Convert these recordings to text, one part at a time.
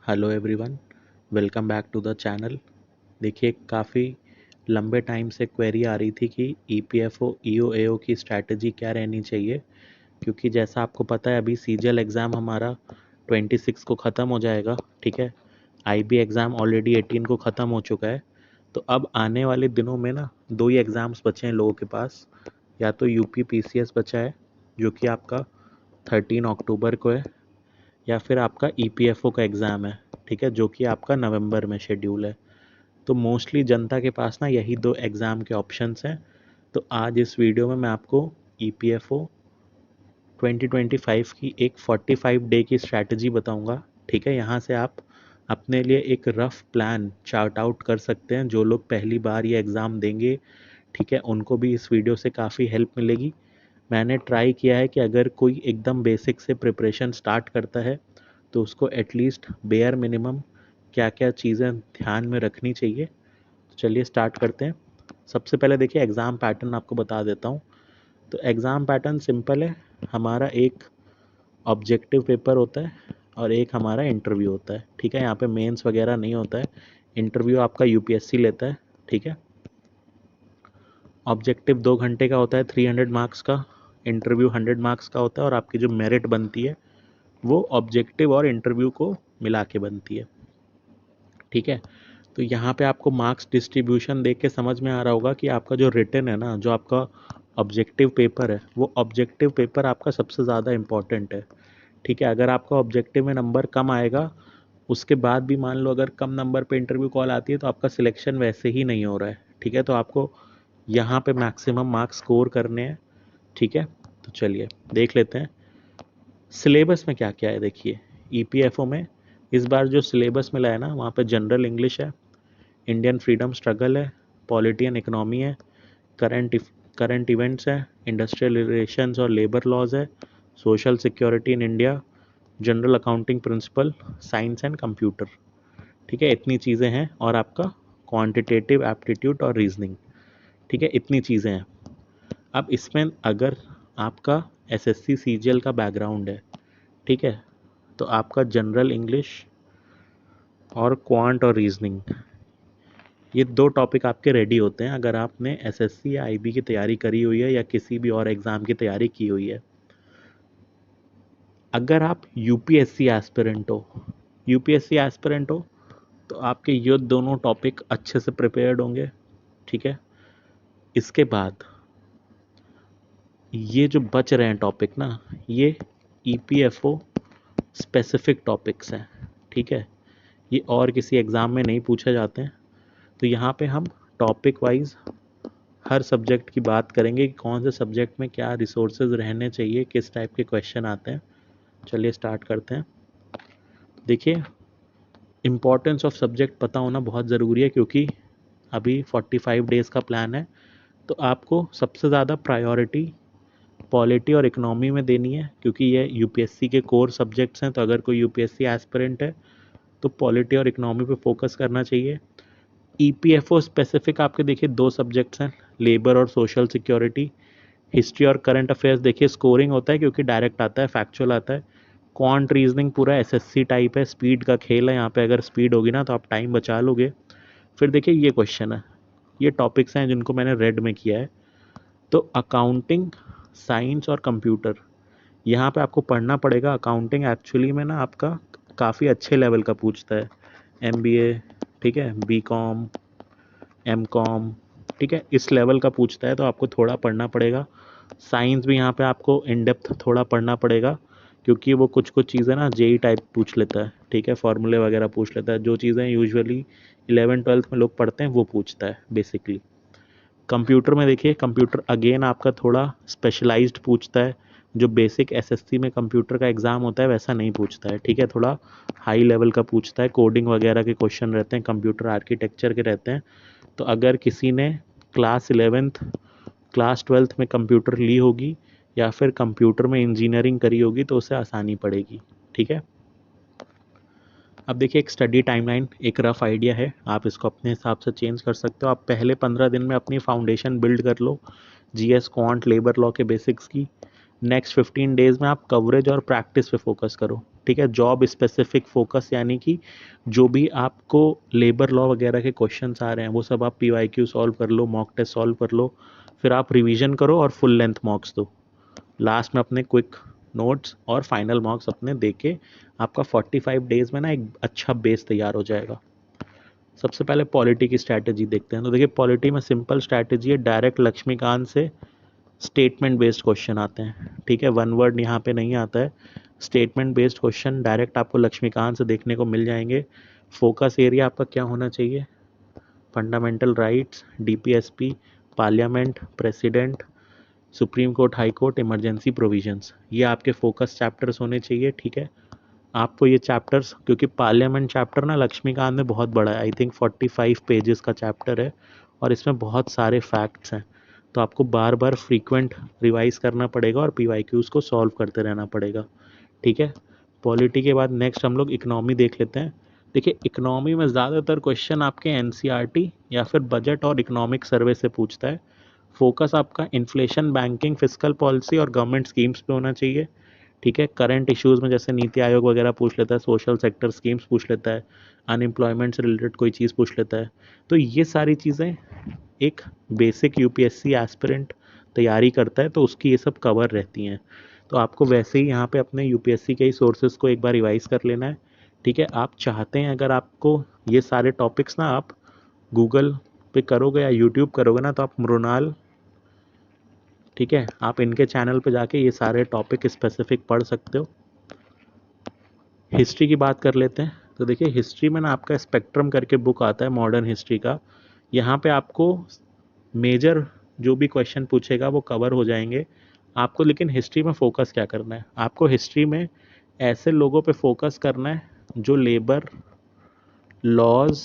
Hello everyone, welcome back to the channel. देखिए, काफ़ी लंबे टाइम से क्वेरी आ रही थी कि ईपीएफओ ईओएओ की स्ट्रैटेजी क्या रहनी चाहिए, क्योंकि जैसा आपको पता है अभी सीजीएल एग्ज़ाम हमारा 26 को ख़त्म हो जाएगा। ठीक है, आईबी एग्ज़ाम ऑलरेडी 18 को ख़त्म हो चुका है। तो अब आने वाले दिनों में ना दो ही एग्ज़ाम्स बचे हैं लोगों के पास। या तो यूपी पीसीएस बचा है जो कि आपका 13 अक्टूबर को है, या फिर आपका ईपीएफओ का एग्ज़ाम है, ठीक है, जो कि आपका नवंबर में शेड्यूल है। तो मोस्टली जनता के पास ना यही दो एग्ज़ाम के ऑप्शंस हैं। तो आज इस वीडियो में मैं आपको ईपीएफओ 2025 की एक 45 डे की स्ट्रैटेजी बताऊंगा। ठीक है, यहाँ से आप अपने लिए एक रफ प्लान चार्ट आउट कर सकते हैं। जो लोग पहली बार ये एग्ज़ाम देंगे, ठीक है, उनको भी इस वीडियो से काफ़ी हेल्प मिलेगी। मैंने ट्राई किया है कि अगर कोई एकदम बेसिक से प्रिपरेशन स्टार्ट करता है तो उसको एटलीस्ट बेयर मिनिमम क्या क्या चीज़ें ध्यान में रखनी चाहिए। तो चलिए स्टार्ट करते हैं। सबसे पहले देखिए, एग्ज़ाम पैटर्न आपको बता देता हूँ। तो एग्ज़ाम पैटर्न सिंपल है। हमारा एक ऑब्जेक्टिव पेपर होता है और एक हमारा इंटरव्यू होता है। ठीक है, यहाँ पे मेंस वगैरह नहीं होता है। इंटरव्यू आपका यूपीएससी लेता है। ठीक है, ऑब्जेक्टिव 2 घंटे का होता है, 300 मार्क्स का। इंटरव्यू 100 मार्क्स का होता है, और आपकी जो मेरिट बनती है वो ऑब्जेक्टिव और इंटरव्यू को मिला के बनती है। ठीक है, तो यहाँ पे आपको मार्क्स डिस्ट्रीब्यूशन देख के समझ में आ रहा होगा कि आपका जो रिटन है ना, जो आपका ऑब्जेक्टिव पेपर है, वो ऑब्जेक्टिव पेपर आपका सबसे ज़्यादा इम्पॉर्टेंट है। ठीक है, अगर आपका ऑब्जेक्टिव में नंबर कम आएगा, उसके बाद भी मान लो अगर कम नंबर पे इंटरव्यू कॉल आती है, तो आपका सिलेक्शन वैसे ही नहीं हो रहा है। ठीक है, तो आपको यहाँ पे मैक्सिमम मार्क्स स्कोर करने हैं। ठीक है, तो चलिए देख लेते हैं सिलेबस में क्या क्या है। देखिए, ईपीएफओ में इस बार जो सिलेबस मिला है ना, वहाँ पे जनरल इंग्लिश है, इंडियन फ्रीडम स्ट्रगल है, पॉलिटी एंड इकोनॉमी है, करंट करंट इवेंट्स है, इंडस्ट्रियल रिलेशंस और लेबर लॉज है, social security in India, general accounting principle, science and computer. ठीक है, इतनी चीज़ें हैं, और आपका क्वांटिटेटिव एप्टीट्यूड और रीजनिंग। ठीक है, इतनी चीज़ें हैं। अब इसमें अगर आपका एसएससी सीजीएल का बैकग्राउंड है, ठीक है, तो आपका जनरल इंग्लिश और क्वांट और रीजनिंग, ये दो टॉपिक आपके रेडी होते हैं अगर आपने एसएससी या आईबी की तैयारी करी हुई है या किसी भी और एग्ज़ाम की तैयारी की हुई है। अगर आप यूपीएससी एस्पिरेंट हो तो आपके ये दोनों टॉपिक अच्छे से प्रिपेयर्ड होंगे। ठीक है, इसके बाद ये जो बच रहे हैं टॉपिक ना, ये ईपीएफओ स्पेसिफिक टॉपिक्स हैं। ठीक है, ये और किसी एग्ज़ाम में नहीं पूछे जाते हैं। तो यहाँ पे हम टॉपिक वाइज हर सब्जेक्ट की बात करेंगे कि कौन से सब्जेक्ट में क्या रिसोर्सेज रहने चाहिए, किस टाइप के क्वेश्चन आते हैं। चलिए स्टार्ट करते हैं। देखिए, इम्पोर्टेंस ऑफ सब्जेक्ट पता होना बहुत ज़रूरी है, क्योंकि अभी 45 डेज़ का प्लान है। तो आपको सबसे ज़्यादा प्रायोरिटी पॉलिटी और इकोनॉमी में देनी है, क्योंकि ये यूपीएससी के कोर सब्जेक्ट्स हैं। तो अगर कोई यूपीएससी एस्पिरेंट है तो पॉलिटी और इकोनॉमी पे फोकस करना चाहिए। ईपीएफओ स्पेसिफिक आपके देखिए दो सब्जेक्ट्स हैं, लेबर और सोशल सिक्योरिटी। हिस्ट्री और करंट अफेयर्स देखिए स्कोरिंग होता है, क्योंकि डायरेक्ट आता है, फैक्चुअल आता है। क्वांट रीजनिंग पूरा एसएससी टाइप है, स्पीड का खेल है। यहाँ पे अगर स्पीड होगी ना तो आप टाइम बचा लोगे। फिर देखिए ये क्वेश्चन है, ये टॉपिक्स हैं जिनको मैंने रेड में किया है। तो अकाउंटिंग, साइंस और कंप्यूटर, यहाँ पे आपको पढ़ना पड़ेगा। अकाउंटिंग एक्चुअली में ना आपका काफ़ी अच्छे लेवल का पूछता है, एमबीए, ठीक है, बीकॉम, एमकॉम, ठीक है, इस लेवल का पूछता है, तो आपको थोड़ा पढ़ना पड़ेगा। साइंस भी यहाँ पे आपको इन डेप्थ थोड़ा पढ़ना पड़ेगा, क्योंकि वो कुछ कुछ चीज़ें ना जेई टाइप पूछ लेता है। ठीक है, फार्मूले वगैरह पूछ लेता है, जो चीज़ें यूजुअली 11th-12th में लोग पढ़ते हैं वो पूछता है बेसिकली। कंप्यूटर में देखिए, कंप्यूटर अगेन आपका थोड़ा स्पेशलाइज्ड पूछता है। जो बेसिक एसएससी में कंप्यूटर का एग्ज़ाम होता है वैसा नहीं पूछता है। ठीक है, थोड़ा हाई लेवल का पूछता है, कोडिंग वगैरह के क्वेश्चन रहते हैं, कंप्यूटर आर्किटेक्चर के रहते हैं। तो अगर किसी ने क्लास 11th, क्लास 12th में कंप्यूटर ली होगी या फिर कंप्यूटर में इंजीनियरिंग करी होगी तो उसे आसानी पड़ेगी। ठीक है, अब देखिए एक स्टडी टाइमलाइन, एक रफ आइडिया है, आप इसको अपने हिसाब से चेंज कर सकते हो। आप पहले 15 दिन में अपनी फाउंडेशन बिल्ड कर लो, जीएस, क्वांट, लेबर लॉ के बेसिक्स की। नेक्स्ट 15 डेज में आप कवरेज और प्रैक्टिस पे फोकस करो, ठीक है। जॉब स्पेसिफिक फोकस, यानी कि जो भी आपको लेबर लॉ वगैरह के क्वेश्चंस आ रहे हैं वो सब आप PYQ सॉल्व कर लो, मॉक टेस्ट सॉल्व कर लो, फिर आप रिवीजन करो और फुल लेंथ मॉक्स दो। लास्ट में अपने क्विक नोट्स और फाइनल मार्क्स अपने देके आपका 45 डेज में ना एक अच्छा बेस तैयार हो जाएगा। सबसे पहले पॉलिटी की स्ट्रैटेजी देखते हैं। तो देखिए पॉलिटी में सिंपल स्ट्रैटेजी है, डायरेक्ट लक्ष्मीकांत से स्टेटमेंट बेस्ड क्वेश्चन आते हैं, ठीक है। वन वर्ड यहाँ पे नहीं आता है, स्टेटमेंट बेस्ड क्वेश्चन डायरेक्ट आपको लक्ष्मीकांत से देखने को मिल जाएंगे। फोकस एरिया आपका क्या होना चाहिए, fundamental rights, DPSP, parliament, president, supreme court, high court, emergency provisions, ये आपके फोकस चैप्टर्स होने चाहिए, ठीक है। आपको ये चैप्टर्स, क्योंकि पार्लियामेंट चैप्टर ना लक्ष्मीकांत में बहुत बड़ा है, आई थिंक 45 पेजेस का चैप्टर है और इसमें बहुत सारे फैक्ट्स हैं, तो आपको बार बार फ्रीक्वेंट रिवाइज करना पड़ेगा और PYQs को सॉल्व करते रहना पड़ेगा, ठीक है। पॉलिटी के बाद नेक्स्ट हम लोग इकोनॉमी देख लेते हैं। देखिए इकोनॉमी में ज़्यादातर क्वेश्चन आपके NCERT या फिर बजट और इकोनॉमिक सर्वे से पूछता है। फोकस आपका इन्फ्लेशन, बैंकिंग, फिस्कल पॉलिसी और गवर्नमेंट स्कीम्स पे होना चाहिए, ठीक है। करंट इश्यूज में जैसे नीति आयोग वगैरह पूछ लेता है, सोशल सेक्टर स्कीम्स पूछ लेता है, अनएम्प्लॉयमेंट से रिलेटेड कोई चीज़ पूछ लेता है। तो ये सारी चीज़ें एक बेसिक UPSC एस्पिरेंट तैयारी करता है तो उसकी ये सब कवर रहती हैं। तो आपको वैसे ही यहाँ पे अपने UPSC के ही सोर्सेज को एक बार रिवाइज कर लेना है, ठीक है। आप चाहते हैं अगर आपको ये सारे टॉपिक्स ना आप गूगल पे करोगे या यूट्यूब करोगे ना, तो आप मृणाल, ठीक है, आप इनके चैनल पे जाके ये सारे टॉपिक स्पेसिफिक पढ़ सकते हो। हिस्ट्री की बात कर लेते हैं। तो देखिए हिस्ट्री में ना आपका स्पेक्ट्रम करके बुक आता है मॉडर्न हिस्ट्री का, यहाँ पे आपको मेजर जो भी क्वेश्चन पूछेगा वो कवर हो जाएंगे आपको। लेकिन हिस्ट्री में फोकस क्या करना है, आपको हिस्ट्री में ऐसे लोगों पे फोकस करना है जो लेबर लॉज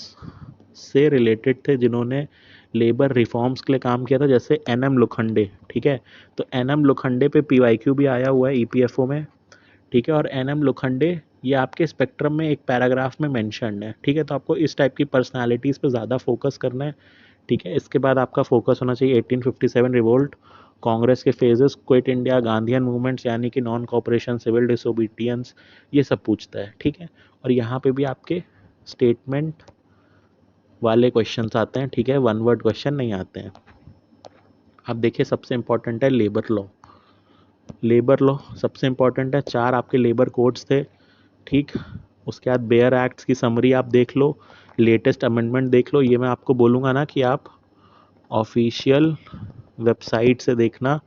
से रिलेटेड थे, जिन्होंने लेबर रिफॉर्म्स के लिए काम किया था, जैसे NM लोखंडे, ठीक है। तो NM लोखंडे पे PYQ भी आया हुआ है EPFO में, ठीक है। और NM लोखंडे ये आपके स्पेक्ट्रम में एक पैराग्राफ में मेंशन्ड है, ठीक है। तो आपको इस टाइप की पर्सनालिटीज़ पे ज़्यादा फोकस करना है, ठीक है। इसके बाद आपका फोकस होना चाहिए 1857 रिवोल्ट, कांग्रेस के phases, quit India, Gandhian movements यानी कि नॉन कॉपरेशन, सिविल डिसोबीडियंस, ये सब पूछता है, ठीक है। और यहाँ पे भी आपके स्टेटमेंट वाले क्वेश्चंस आते हैं, ठीक है, वन वर्ड क्वेश्चन नहीं आते हैं। अब देखिए सबसे इंपॉर्टेंट है लेबर लॉ। लेबर लॉ सबसे इंपॉर्टेंट है, 4 आपके लेबर कोड्स थे, ठीक। उसके बाद बेयर एक्ट्स की समरी आप देख लो, लेटेस्ट अमेंडमेंट देख लो। ये मैं आपको बोलूँगा ना कि आप ऑफिशियल वेबसाइट से देखना,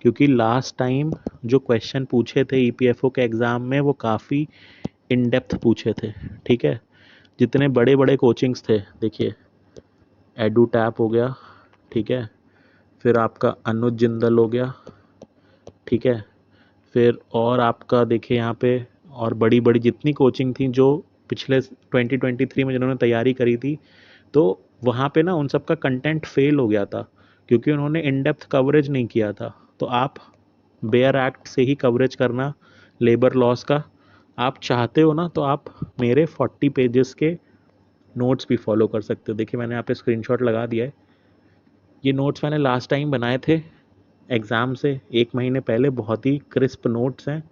क्योंकि लास्ट टाइम जो क्वेश्चन पूछे थे EPFO के एग्ज़ाम में वो काफ़ी इन डेप्थ पूछे थे, ठीक है। जितने बड़े बड़े कोचिंग्स थे, देखिए एडू टैप हो गया, ठीक है, फिर आपका अनुज जिंदल हो गया, ठीक है, फिर और आपका देखिए यहाँ पे और बड़ी बड़ी जितनी कोचिंग थी जो पिछले 2023 में जिन्होंने तैयारी करी थी, तो वहाँ पे ना उन सब का कंटेंट फेल हो गया था क्योंकि उन्होंने इन डेप्थ कवरेज नहीं किया था। तो आप बेयर एक्ट से ही कवरेज करना लेबर लॉस का। आप चाहते हो ना तो आप मेरे 40 पेजेस के नोट्स भी फॉलो कर सकते हो। देखिए मैंने यहाँ पे स्क्रीनशॉट लगा दिया है, ये नोट्स मैंने लास्ट टाइम बनाए थे एग्ज़ाम से 1 महीने पहले, बहुत ही क्रिस्प नोट्स हैं।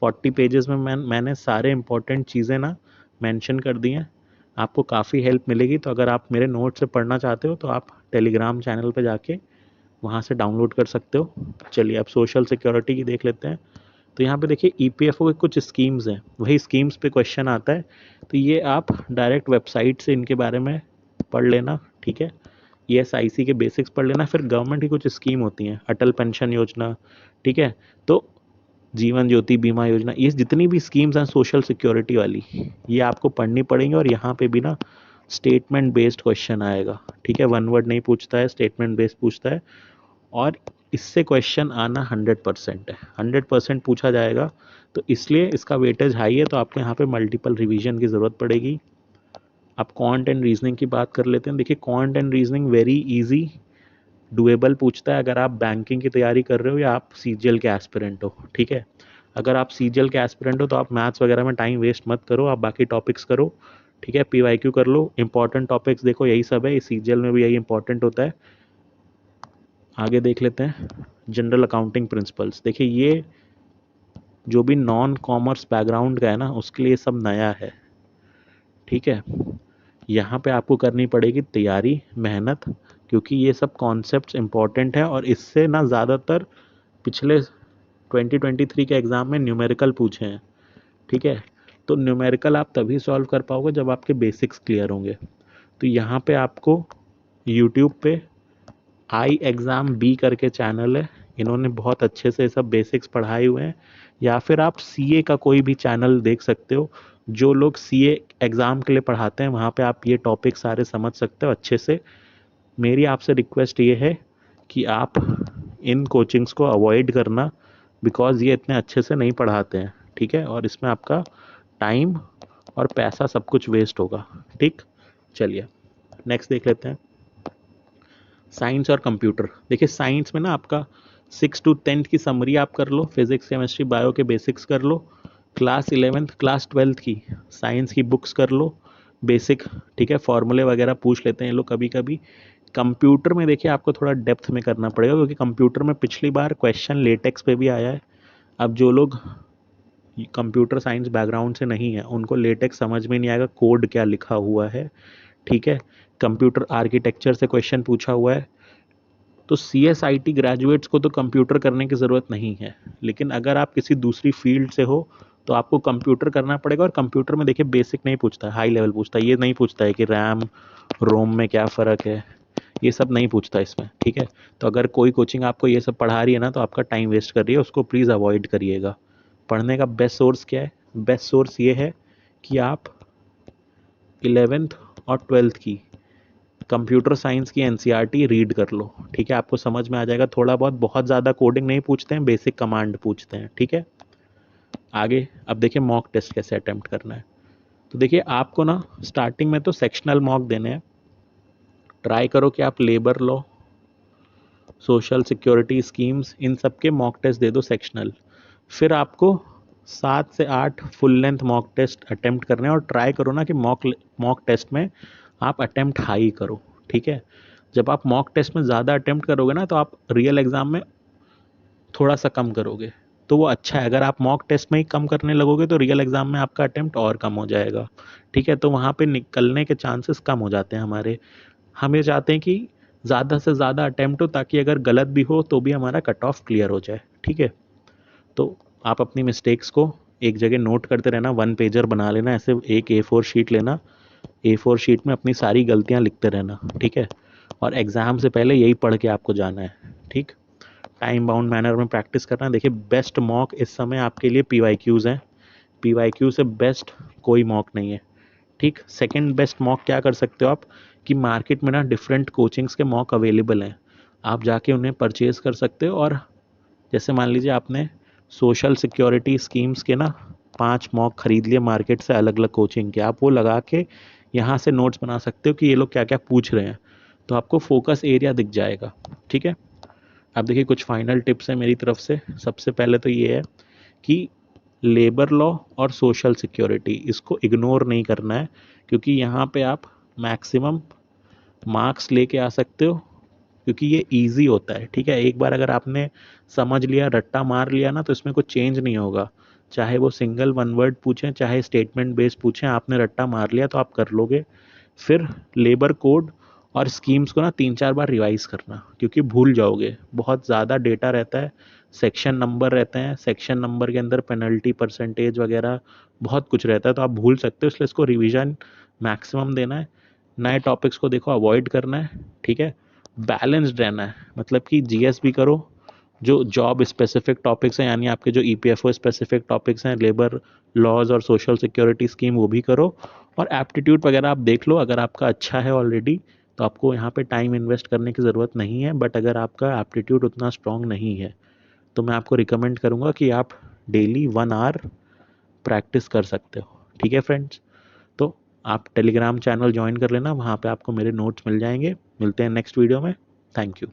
40 पेजेस में मैंने सारे इंपॉर्टेंट चीज़ें ना मेंशन कर दी हैं, आपको काफ़ी हेल्प मिलेगी। तो अगर आप मेरे नोट से पढ़ना चाहते हो तो आप टेलीग्राम चैनल पे जाके वहाँ से डाउनलोड कर सकते हो। चलिए अब सोशल सिक्योरिटी की देख लेते हैं। तो यहाँ पे देखिए EPFO के कुछ स्कीम्स हैं, वही स्कीम्स पे क्वेश्चन आता है, तो ये आप डायरेक्ट वेबसाइट से इनके बारे में पढ़ लेना, ठीक है। ESIC के बेसिक्स पढ़ लेना, फिर गवर्नमेंट की कुछ स्कीम होती हैं, अटल पेंशन योजना, ठीक है, तो जीवन ज्योति बीमा योजना, ये जितनी भी स्कीम्स हैं सोशल सिक्योरिटी वाली, ये आपको पढ़नी पड़ेंगी। और यहाँ पे भी ना स्टेटमेंट बेस्ड क्वेश्चन आएगा, ठीक है, वन वर्ड नहीं पूछता है, स्टेटमेंट बेस्ड पूछता है। और इससे क्वेश्चन आना 100% है, 100% पूछा जाएगा, तो इसलिए इसका वेटेज हाई है। तो आपको यहाँ पे मल्टीपल रिवीजन की ज़रूरत पड़ेगी। अब क्वांट एंड रीजनिंग की बात कर लेते हैं। देखिए quant and reasoning very easy doable पूछता है अगर आप बैंकिंग की तैयारी कर रहे हो या आप CGL के एस्पिरेंट हो, ठीक है। अगर आप CGL के एस्पिरेंट हो तो आप मैथ्स वगैरह में टाइम वेस्ट मत करो, आप बाकी टॉपिक्स करो, ठीक है। PYQ कर लो, इंपॉर्टेंट टॉपिक्स देखो, यही सब है, CGL में भी यही इंपॉर्टेंट होता है। आगे देख लेते हैं जनरल अकाउंटिंग प्रिंसिपल्स। देखिए ये जो भी नॉन कॉमर्स बैकग्राउंड का है ना, उसके लिए सब नया है, ठीक है। यहाँ पे आपको करनी पड़ेगी तैयारी, मेहनत, क्योंकि ये सब कॉन्सेप्ट्स इंपॉर्टेंट है और इससे ना ज़्यादातर पिछले 2023 के एग्ज़ाम में न्यूमेरिकल पूछे हैं, ठीक है। तो न्यूमेरिकल आप तभी सॉल्व कर पाओगे जब आपके बेसिक्स क्लियर होंगे। तो यहाँ पे आपको यूट्यूब पे आई एग्ज़ाम बी करके चैनल है, इन्होंने बहुत अच्छे से सब बेसिक्स पढ़ाए हुए हैं। या फिर आप सीए का कोई भी चैनल देख सकते हो, जो लोग सीए एग्ज़ाम के लिए पढ़ाते हैं, वहाँ पे आप ये टॉपिक सारे समझ सकते हो अच्छे से। मेरी आपसे रिक्वेस्ट ये है कि आप इन कोचिंग्स को अवॉइड करना, बिकॉज़ ये इतने अच्छे से नहीं पढ़ाते हैं, ठीक है, और इसमें आपका टाइम और पैसा सब कुछ वेस्ट होगा, ठीक। चलिए नेक्स्ट देख लेते हैं, साइंस और कंप्यूटर। देखिए साइंस में ना आपका 6 to 10 की समरी आप कर लो, फिजिक्स केमिस्ट्री बायो के बेसिक्स कर लो, क्लास 11th क्लास 12th की साइंस की बुक्स कर लो बेसिक, ठीक है, फॉर्मूले वगैरह पूछ लेते हैं ये लोग कभी कभी। कंप्यूटर में देखिए आपको थोड़ा डेप्थ में करना पड़ेगा, क्योंकि कंप्यूटर में पिछली बार क्वेश्चन लेटेक्स पे भी आया है। अब जो लोग कंप्यूटर साइंस बैकग्राउंड से नहीं है, उनको लेटेक्स समझ में नहीं आएगा कोड क्या लिखा हुआ है, ठीक है। कंप्यूटर आर्किटेक्चर से क्वेश्चन पूछा हुआ है, तो CSIT ग्रेजुएट्स को तो कंप्यूटर करने की ज़रूरत नहीं है, लेकिन अगर आप किसी दूसरी फील्ड से हो तो आपको कंप्यूटर करना पड़ेगा। और कंप्यूटर में देखिए बेसिक नहीं पूछता है, हाई लेवल पूछता है। ये नहीं पूछता है कि रैम रोम में क्या फ़र्क है, ये सब नहीं पूछता इसमें, ठीक है। तो अगर कोई कोचिंग आपको ये सब पढ़ा रही है ना, तो आपका टाइम वेस्ट कर रही है, उसको प्लीज़ अवॉइड करिएगा। पढ़ने का बेस्ट सोर्स क्या है? बेस्ट सोर्स ये है कि आप 11th और 12th की कंप्यूटर साइंस की NCERT रीड कर लो, ठीक है, आपको समझ में आ जाएगा थोड़ा बहुत। बहुत ज़्यादा कोडिंग नहीं पूछते हैं, बेसिक कमांड पूछते हैं, ठीक है। आगे अब देखिए मॉक टेस्ट कैसे अटेम्प्ट करना है। तो देखिए आपको ना स्टार्टिंग में तो सेक्शनल मॉक देने हैं। ट्राई करो कि आप labour law, social security schemes, इन सब के मॉक टेस्ट दे दो सेक्शनल। फिर आपको 7 से 8 full length mock test attempt करने हैं, और ट्राई करो ना कि मॉक टेस्ट में आप अटेम्प्ट हाई करो, ठीक है। जब आप मॉक टेस्ट में ज़्यादा अटेम्प्ट करोगे ना, तो आप रियल एग्ज़ाम में थोड़ा सा कम करोगे, तो वो अच्छा है। अगर आप मॉक टेस्ट में ही कम करने लगोगे तो रियल एग्ज़ाम में आपका अटेम्प्ट और कम हो जाएगा, ठीक है। तो वहाँ पे निकलने के चांसेस कम हो जाते हैं हमारे। हम ये चाहते हैं कि ज़्यादा से ज़्यादा अटेम्प्ट हो, ताकि अगर गलत भी हो तो भी हमारा कट ऑफ क्लियर हो जाए, ठीक है। तो आप अपनी मिस्टेक्स को एक जगह नोट करते रहना, 1 पेजर बना लेना, ऐसे एक A4 शीट लेना, A4 शीट में अपनी सारी गलतियां लिखते रहना, ठीक है। और एग्ज़ाम से पहले यही पढ़ के आपको जाना है, ठीक। टाइम बाउंड मैनर में प्रैक्टिस करना है। देखिए बेस्ट मॉक इस समय आपके लिए PYQs हैं, PYQ से बेस्ट कोई मॉक नहीं है, ठीक। सेकंड बेस्ट मॉक क्या कर सकते हो आप, कि मार्केट में ना डिफरेंट कोचिंग्स के मॉक अवेलेबल हैं, आप जाके उन्हें परचेज कर सकते हो। और जैसे मान लीजिए आपने सोशल सिक्योरिटी स्कीम्स के ना 5 मॉक खरीद लिए मार्केट से, अलग अलग कोचिंग के, आप वो लगा के यहाँ से नोट्स बना सकते हो कि ये लोग क्या क्या पूछ रहे हैं, तो आपको फोकस एरिया दिख जाएगा, ठीक है। अब देखिए कुछ फाइनल टिप्स हैं मेरी तरफ से। सबसे पहले तो ये है कि लेबर लॉ और सोशल सिक्योरिटी, इसको इग्नोर नहीं करना है, क्योंकि यहाँ पे आप मैक्सिमम मार्क्स लेके आ सकते हो, क्योंकि ये इजी होता है, ठीक है। एक बार अगर आपने समझ लिया, रट्टा मार लिया ना, तो इसमें कुछ चेंज नहीं होगा। चाहे वो सिंगल 1 वर्ड पूछें, चाहे स्टेटमेंट बेस्ड पूछें, आपने रट्टा मार लिया तो आप कर लोगे। फिर लेबर कोड और स्कीम्स को ना 3-4 बार रिवाइज करना, क्योंकि भूल जाओगे, बहुत ज़्यादा डेटा रहता है, सेक्शन नंबर रहते हैं, सेक्शन नंबर के अंदर पेनल्टी परसेंटेज वगैरह बहुत कुछ रहता है, तो आप भूल सकते हो, इसलिए इसको रिवीजन मैक्सिमम देना है। नए टॉपिक्स को देखो अवॉइड करना है, ठीक है। बैलेंस्ड रहना है, मतलब कि GS भी करो, जो जॉब स्पेसिफिक टॉपिक्स हैं, यानी आपके जो EPFO स्पेसिफिक टॉपिक्स हैं, लेबर लॉज और सोशल सिक्योरिटी स्कीम, वो भी करो। और एप्टीट्यूड वगैरह आप देख लो, अगर आपका अच्छा है ऑलरेडी तो आपको यहाँ पे टाइम इन्वेस्ट करने की ज़रूरत नहीं है। बट अगर आपका एप्टीट्यूड उतना स्ट्रांग नहीं है, तो मैं आपको रिकमेंड करूँगा कि आप डेली 1 आवर प्रैक्टिस कर सकते हो, ठीक है फ्रेंड्स। तो आप टेलीग्राम चैनल ज्वाइन कर लेना, वहाँ पे आपको मेरे नोट्स मिल जाएंगे। मिलते हैं नेक्स्ट वीडियो में। Thank you.